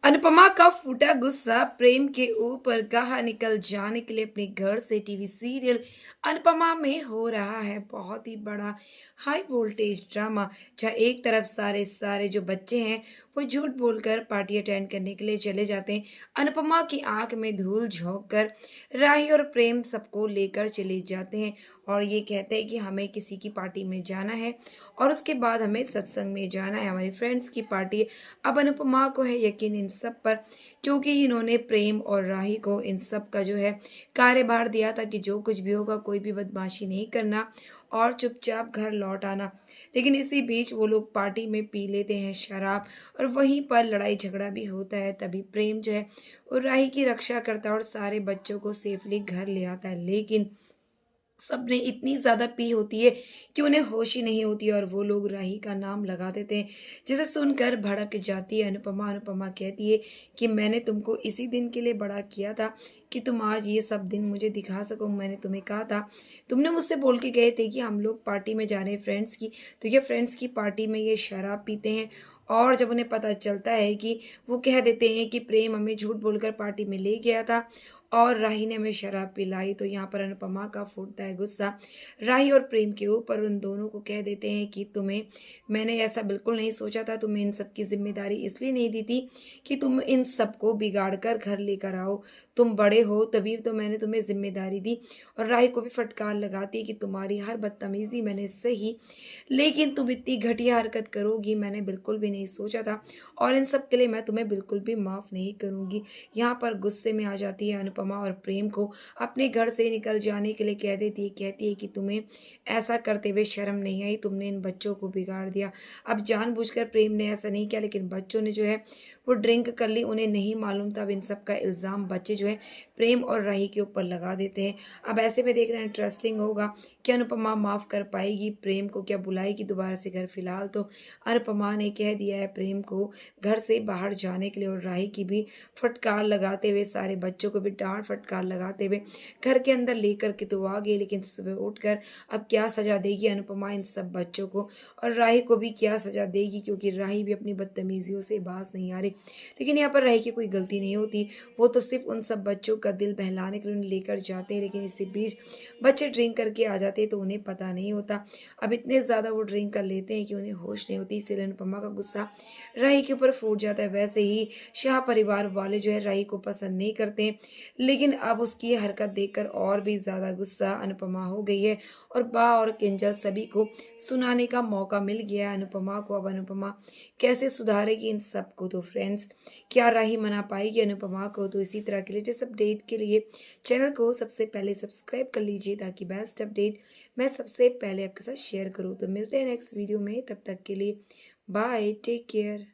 अनुपमा का फूटा गुस्सा प्रेम के ऊपर कहा निकल जाने के लिए अपने घर से टीवी सीरियल अनुपमा में हो रहा है बहुत ही बड़ा हाई वोल्टेज ड्रामा। जहाँ एक तरफ सारे सारे जो बच्चे हैं वो झूठ बोलकर पार्टी अटेंड करने के लिए चले जाते हैं। अनुपमा की आंख में धूल झोंक कर राही और प्रेम सबको लेकर चले जाते हैं और ये कहते हैं कि हमें किसी की पार्टी में जाना है और उसके बाद हमें सत्संग में जाना है, हमारी फ्रेंड्स की पार्टी है। अब अनुपमा को है यकीन इन सब पर, क्योंकि इन्होंने प्रेम और राही को इन सब का जो है कार्यभार दिया था कि जो कुछ भी होगा कोई भी बदमाशी नहीं करना और चुपचाप घर लौट आना। लेकिन इसी बीच वो लोग पार्टी में पी लेते हैं शराब और वहीं पर लड़ाई झगड़ा भी होता है। तभी प्रेम जो है वो राही की रक्षा करता है और सारे बच्चों को सेफली घर ले आता है। लेकिन सबने इतनी ज़्यादा पी होती है कि उन्हें होश ही नहीं होती और वो लोग राही का नाम लगा देते हैं, जिसे सुनकर भड़क जाती है अनुपमा। अनुपमा कहती है कि मैंने तुमको इसी दिन के लिए बड़ा किया था कि तुम आज ये सब दिन मुझे दिखा सको। मैंने तुम्हें कहा था, तुमने मुझसे बोल के गए थे कि हम लोग पार्टी में जा रहे हैं फ्रेंड्स की, तो ये फ्रेंड्स की पार्टी में ये शराब पीते हैं। और जब उन्हें पता चलता है कि वो कह देते हैं कि प्रेम हमें झूठ बोलकर पार्टी में ले गया था और राही ने हमें शराब पिलाई, तो यहाँ पर अनुपमा का फूटता है गुस्सा राही और प्रेम के ऊपर। उन दोनों को कह देते हैं कि तुम्हें मैंने ऐसा बिल्कुल नहीं सोचा था, तुम्हें इन सब की जिम्मेदारी इसलिए नहीं दी थी कि तुम इन सबको बिगाड़ कर घर लेकर आओ, तुम बड़े हो तभी तो मैंने तुम्हें जिम्मेदारी दी। और राही को भी फटकार लगाती है कि तुम्हारी हर बदतमीजी मैंने सही, लेकिन तुम इतनी घटिया हरकत करोगी मैंने बिल्कुल भी नहीं सोचा था और इन सब के लिए मैं तुम्हें बिल्कुल भी माफ़ नहीं करूँगी। यहाँ पर गुस्से में आ जाती है अनुपमा और प्रेम को अपने घर से निकल जाने के लिए कह देती है। कहती है कि तुम्हें ऐसा करते हुए शर्म नहीं आई, तुमने इन बच्चों को बिगाड़ दिया। अब जानबूझकर प्रेम ने ऐसा नहीं किया, लेकिन बच्चों ने जो है वो ड्रिंक कर ली, उन्हें नहीं मालूम था। अब इन सब का इल्ज़ाम बच्चे जो है प्रेम और राही के ऊपर लगा देते हैं। अब ऐसे में देख रहे हैं इंटरेस्टिंग होगा कि अनुपमा माफ़ कर पाएगी प्रेम को, क्या बुलाएगी दोबारा से घर। फिलहाल तो अनुपमा ने कह दिया है प्रेम को घर से बाहर जाने के लिए और राही की भी फटकार लगाते हुए, सारे बच्चों को भी डांट फटकार लगाते हुए घर के अंदर लेकर के तो आ गई। लेकिन सुबह उठकर अब क्या सजा देगी अनुपमा इन सब बच्चों को और राही को भी क्या सजा देगी, क्योंकि राही भी अपनी बदतमीजियों से बाज नहीं आ रही। लेकिन यहाँ पर राही की कोई गलती नहीं होती, वो तो सिर्फ उन सब बच्चों का दिल बहलाने के लिए उन्हें लेकर जाते हैं। लेकिन इसी बीच बच्चे ड्रिंक करके आ जाते हैं तो उन्हें पता नहीं होता। अब इतने ज़्यादा वो ड्रिंक कर लेते हैं कि उन्हें होश नहीं होती, इसलिए अनुपमा का गुस्सा राही के ऊपर फूट जाता है। वैसे ही शाह परिवार वाले जो है राही को पसंद नहीं करते, लेकिन अब उसकी ये हरकत देखकर और भी ज़्यादा गुस्सा अनुपमा हो गई है और बा और किंजल सभी को सुनाने का मौका मिल गया है अनुपमा को। अब अनुपमा कैसे सुधारेगी इन सबको, तो फ्रेंड्स क्या राही मना पाएगी अनुपमा को? तो इसी तरह के लेटेस्ट अपडेट के लिए चैनल को सबसे पहले सब्सक्राइब कर लीजिए ताकि बेस्ट अपडेट मैं सबसे पहले आपके साथ शेयर करूँ। तो मिलते हैं नेक्स्ट वीडियो में, तब तक के लिए बाय, टेक केयर।